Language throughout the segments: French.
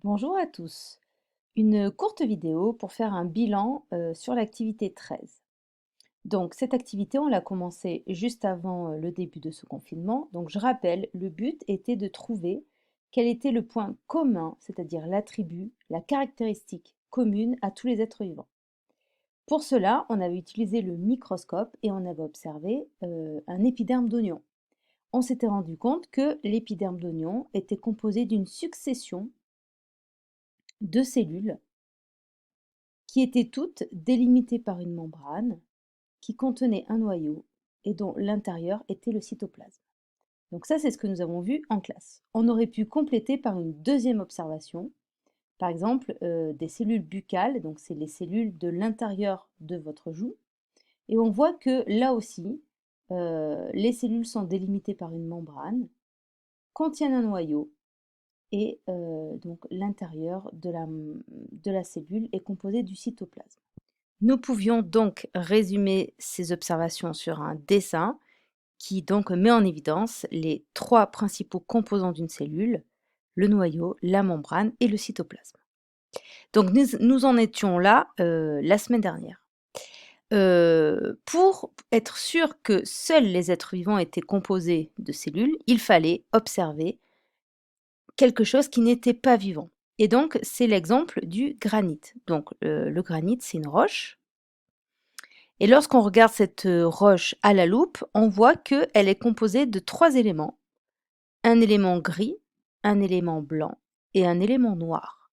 Bonjour à tous. Une courte vidéo pour faire un bilan sur l'activité 13. Donc cette activité, on l'a commencé juste avant le début de ce confinement. Donc je rappelle, le but était de trouver quel était le point commun, c'est-à-dire l'attribut, la caractéristique commune à tous les êtres vivants. Pour cela, on avait utilisé le microscope et on avait observé un épiderme d'oignon. On s'était rendu compte que l'épiderme d'oignon était composé d'une succession de cellules qui étaient toutes délimitées par une membrane qui contenait un noyau et dont l'intérieur était le cytoplasme. Donc ça, c'est ce que nous avons vu en classe. On aurait pu compléter par une deuxième observation, par exemple des cellules buccales, donc c'est les cellules de l'intérieur de votre joue, et on voit que là aussi, les cellules sont délimitées par une membrane, contiennent un noyau, et donc l'intérieur de la cellule est composé du cytoplasme. Nous pouvions donc résumer ces observations sur un dessin qui donc met en évidence les trois principaux composants d'une cellule, le noyau, la membrane et le cytoplasme. Donc nous en étions là la semaine dernière. Pour être sûr que seuls les êtres vivants étaient composés de cellules, il fallait observer quelque chose qui n'était pas vivant. Et donc c'est l'exemple du granit. Donc le granit, c'est une roche. Et lorsqu'on regarde cette roche à la loupe, on voit qu'elle est composée de trois éléments. Un élément gris, un élément blanc et un élément noir.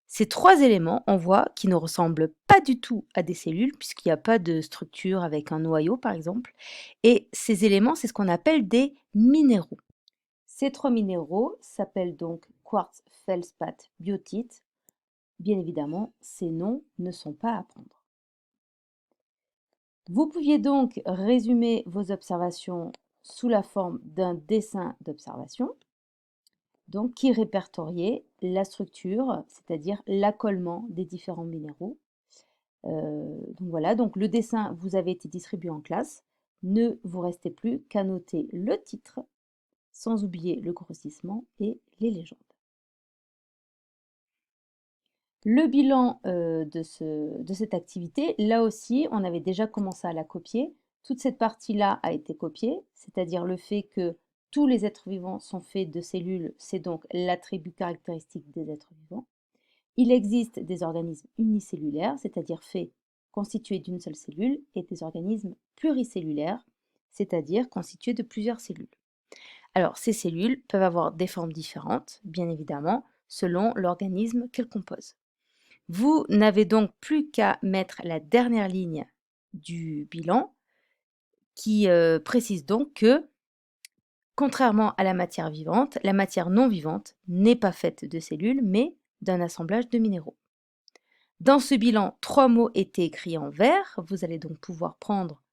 Ces trois éléments, on voit qu'ils ne ressemblent pas du tout à des cellules, puisqu'il n'y a pas de structure avec un noyau, par exemple. Et ces éléments, c'est ce qu'on appelle des minéraux. Ces trois minéraux s'appellent donc quartz, feldspath, biotite. Bien évidemment, ces noms ne sont pas à prendre. Vous pouviez donc résumer vos observations sous la forme d'un dessin d'observation, donc qui répertoriait la structure, c'est-à-dire l'accolement des différents minéraux. Donc voilà, donc le dessin vous avait été distribué en classe. Ne vous restez plus qu'à noter le titre, sans oublier le grossissement et les légendes. Le bilan de cette activité, là aussi, on avait déjà commencé à la copier. Toute cette partie-là a été copiée, c'est-à-dire le fait que tous les êtres vivants sont faits de cellules, c'est donc l'attribut caractéristique des êtres vivants. Il existe des organismes unicellulaires, c'est-à-dire faits constitués d'une seule cellule, et des organismes pluricellulaires, c'est-à-dire constitués de plusieurs cellules. Alors, ces cellules peuvent avoir des formes différentes, bien évidemment, selon l'organisme qu'elles composent. Vous n'avez donc plus qu'à mettre la dernière ligne du bilan qui précise donc que, contrairement à la matière vivante, la matière non vivante n'est pas faite de cellules, mais d'un assemblage de minéraux. Dans ce bilan, 3 mots étaient écrits en vert. Vous allez donc pouvoir prendre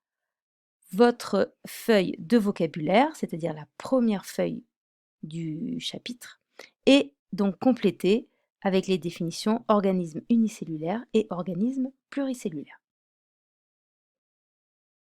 votre feuille de vocabulaire, c'est-à-dire la première feuille du chapitre, et donc compléter avec les définitions organisme unicellulaire et organisme pluricellulaire.